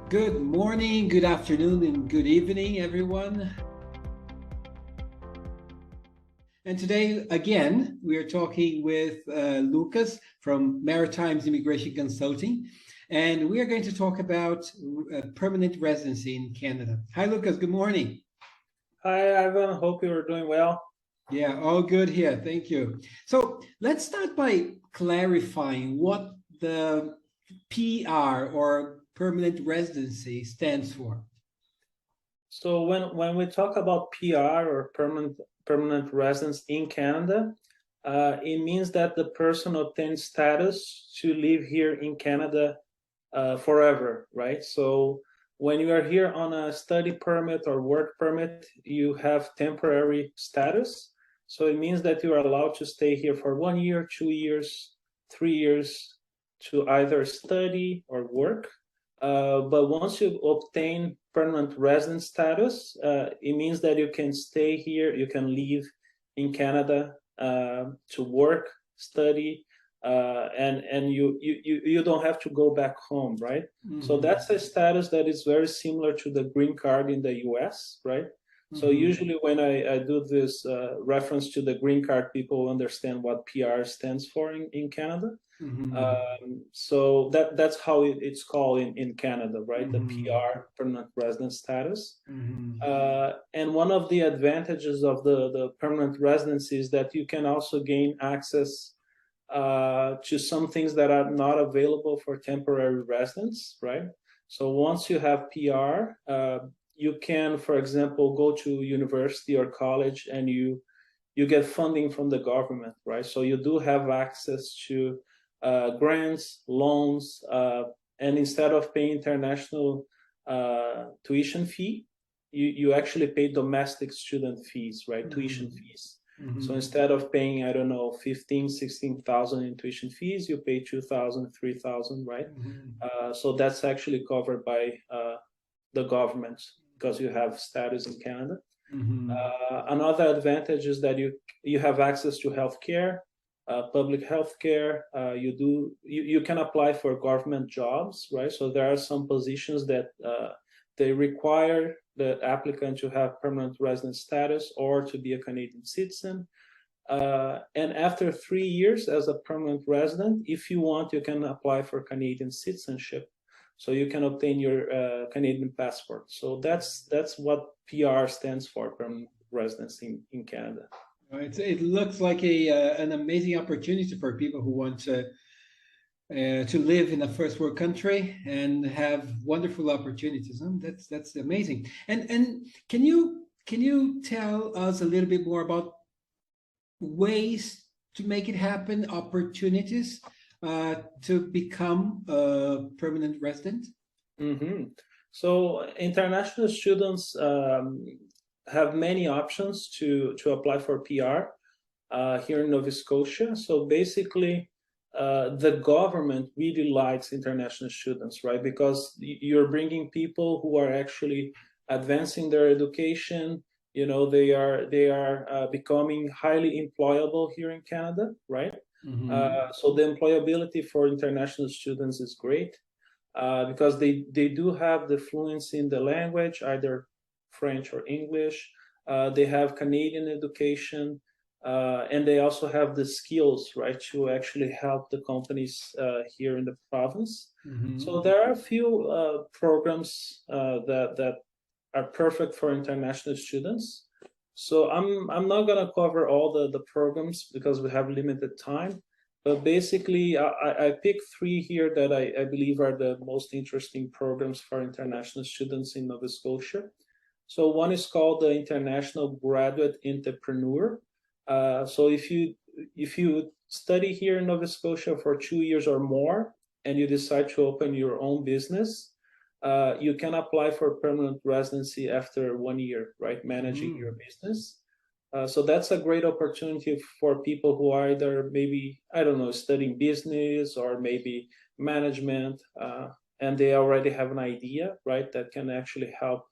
Good morning, good afternoon, and good evening, everyone. And today, again, we are talking with Lucas from Maritimes Immigration Consulting, and we are going to talk about permanent residency in Canada. Hi, Lucas. Good morning. Hi, Ivan. Hope you are doing well. Yeah, all good here. Thank you. So let's start by clarifying what the PR or permanent residency stands for. So when we talk about PR or permanent residence in Canada, it means that the person obtains status to live here in Canada forever, right? So when you are here on a study permit or work permit, you have temporary status. So it means that you are allowed to stay here for 1 year, 2 years, 3 years to either study or work. But once you obtain permanent resident status, it means that you can stay here, you can live in Canada to work, study, and you don't have to go back home, right? Mm-hmm. So that's a status that is very similar to the green card in the US, right? Mm-hmm. So usually when I do this reference to the green card, people understand what PR stands for in Canada. Mm-hmm. So that's how it's called in Canada, right? Mm-hmm. The PR, permanent resident status. Mm-hmm. And one of the advantages of the permanent residency is that you can also gain access to some things that are not available for temporary residents, right? So once you have PR, you can, for example, go to university or college and you get funding from the government, right? So you do have access to grants, loans, and instead of paying international tuition fee, you actually pay domestic student fees, right? Mm-hmm. Tuition fees. Mm-hmm. So instead of paying, I don't know, 15, 16,000 in tuition fees, you pay 2,000, 3,000, right? Mm-hmm. So that's actually covered by the government because you have status in Canada. Mm-hmm. Another advantage is that you have access to healthcare, public healthcare. You can apply for government jobs, right? So there are some positions that they require the applicant to have permanent resident status or to be a Canadian citizen. And after 3 years as a permanent resident, if you want, you can apply for Canadian citizenship. So you can obtain your Canadian passport. So that's what PR stands for, permanent residence in Canada. It looks like an amazing opportunity for people who want to live in a first world country and have wonderful opportunities. That's amazing. And can you tell us a little bit more about ways to make it happen, opportunities to become a permanent resident? Mm-hmm. So international students have many options to apply for PR here in Nova Scotia. So basically, the government really likes international students, right? Because you're bringing people who are actually advancing their education. You know, they are becoming highly employable here in Canada, right? Mm-hmm. So the employability for international students is great because they do have the fluency in the language, either French or English. They have Canadian education. And they also have the skills, right, to actually help the companies here in the province. Mm-hmm. So there are a few programs that are perfect for international students. So I'm not going to cover all the programs because we have limited time. But basically, I picked 3 here that I believe are the most interesting programs for international students in Nova Scotia. So one is called the International Graduate Entrepreneur. So if you study here in Nova Scotia for 2 years or more, and you decide to open your own business, you can apply for permanent residency after 1 year, right? Managing your business. So that's a great opportunity for people who are either maybe, I don't know, studying business or maybe management, and they already have an idea, right? That can actually help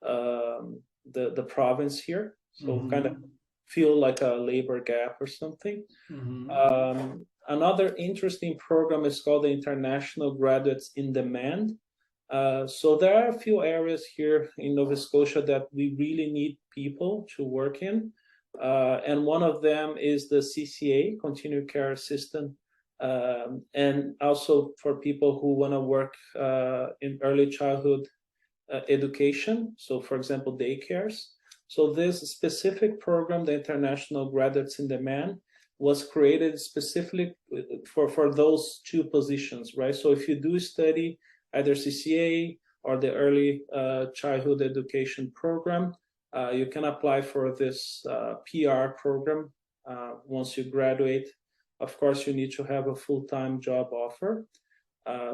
the province here. So kind of feel like a labor gap or something. Mm-hmm. Another interesting program is called the International Graduates in Demand. So there are a few areas here in Nova Scotia that we really need people to work in. And one of them is the CCA, Continuing Care Assistant, and also for people who want to work in early childhood education. So, for example, daycares. So this specific program, the International Graduates in Demand, was created specifically for those two positions, right? So if you do study either CCA or the early childhood education program, you can apply for this PR program once you graduate. Of course, you need to have a full-time job offer.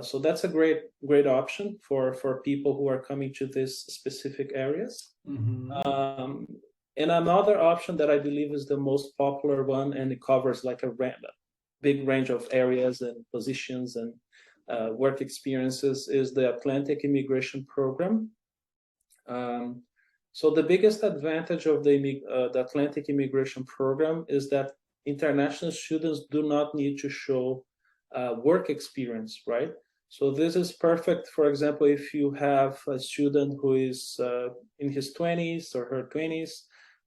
So that's a great option for people who are coming to these specific areas. Mm-hmm. And another option that I believe is the most popular one, and it covers like a big range of areas and positions and work experiences, is the Atlantic Immigration Program. So the biggest advantage of the Atlantic Immigration Program is that international students do not need to show work experience, right? So this is perfect, for example, if you have a student who is in his 20s or her 20s,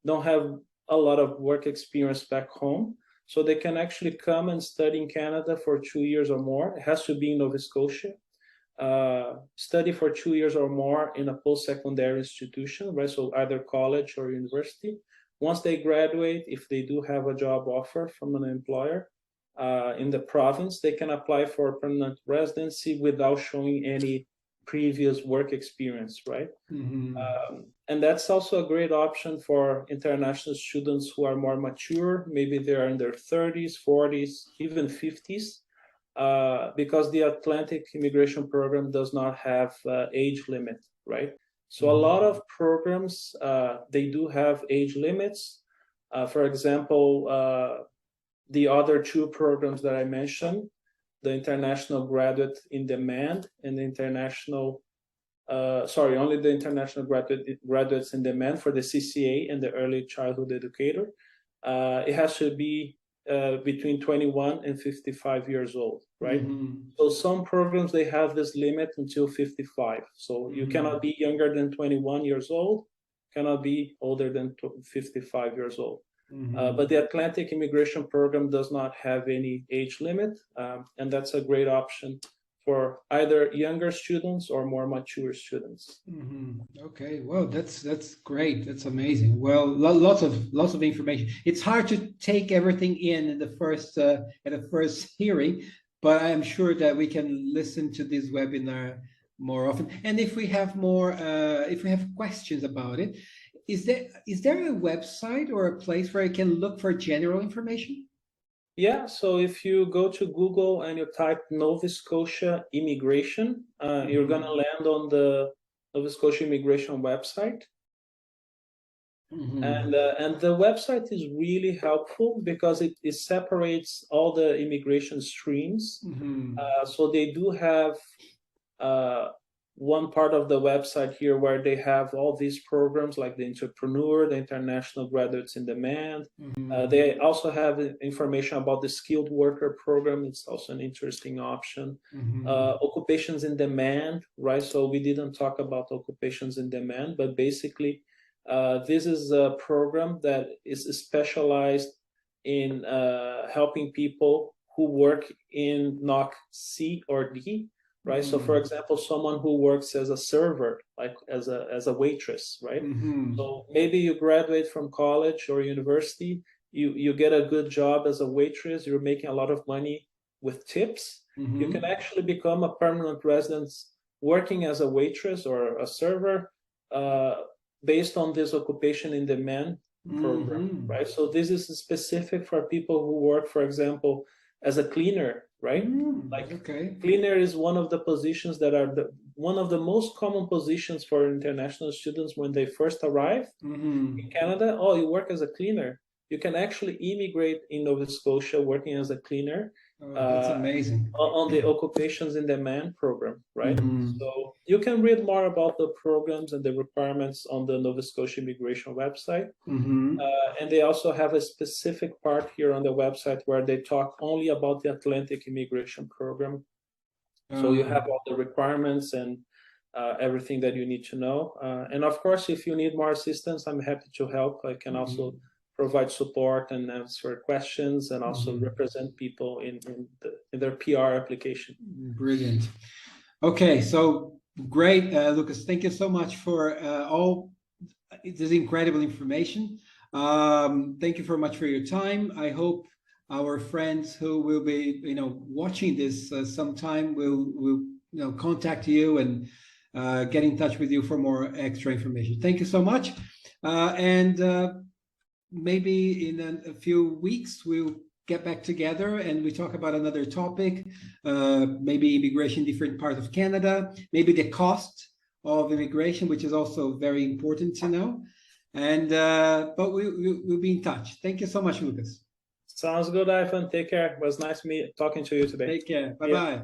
don't have a lot of work experience back home, so they can actually come and study in Canada for 2 years or more. It has to be in Nova Scotia. Study for 2 years or more in a post-secondary institution, right? So either college or university. Once they graduate, if they do have a job offer from an employer in the province, they can apply for permanent residency without showing any previous work experience, right? Mm-hmm. And that's also a great option for international students who are more mature. Maybe they're in their 30s, 40s, even 50s. Because the Atlantic Immigration Program does not have age limit, right? So a lot of programs, they do have age limits. For example, the other two programs that I mentioned, the International Graduate in Demand and the only the International Graduates in Demand for the CCA and the Early Childhood Educator. It has to be between 21 and 55 years old, right? So some programs, they have this limit until 55. So you cannot be younger than 21 years old, cannot be older than 55 years old. But the Atlantic Immigration Program does not have any age limit, and that's a great option for either younger students or more mature students. Okay, well, that's great. That's amazing. Well, lots of information. It's hard to take everything in the first at the first hearing, but I am sure that we can listen to this webinar more often. And if we have more, if we have questions about it, is there a website or a place where I can look for general information? Yeah, so if you go to Google and you type Nova Scotia Immigration, you're going to land on the Nova Scotia Immigration website. And the website is really helpful because it separates all the immigration streams. So they do have one part of the website here where they have all these programs like the Entrepreneur, the International Graduates in Demand. They also have information about the Skilled Worker Program. It's also an interesting option. Occupations in Demand, right? So we didn't talk about occupations in demand, but basically this is a program that is specialized in helping people who work in NOC C or D, right? So for example, someone who works as a server, like as a waitress, right? So maybe you graduate from college or university, you get a good job as a waitress, you're making a lot of money with tips. You can actually become a permanent resident working as a waitress or a server based on this occupation in demand program, right? So this is specific for people who work, for example, as a cleaner, right? Cleaner is one of the positions that are one of the most common positions for international students when they first arrive in Canada. Oh, you work as a cleaner. You can actually immigrate in Nova Scotia working as a cleaner. That's amazing. On the Occupations in Demand program, right? So you can read more about the programs and the requirements on the Nova Scotia Immigration website. And they also have a specific part here on the website where they talk only about the Atlantic Immigration Program. So you have all the requirements and everything that you need to know. And of course, if you need more assistance, I'm happy to help. I can also provide support and answer questions, and also represent people in their PR application. Brilliant. Okay, so great, Lucas. Thank you so much for all this incredible information. Thank you very much for your time. I hope our friends who will be, watching this sometime will contact you and get in touch with you for more extra information. Thank you so much. And maybe in a few weeks, we'll get back together and we talk about another topic, maybe immigration in different parts of Canada, maybe the cost of immigration, which is also very important to know. And but we'll be in touch. Thank you so much, Lucas. Sounds good, Ivan. Take care. It was nice talking to you today. Take care. Bye-bye.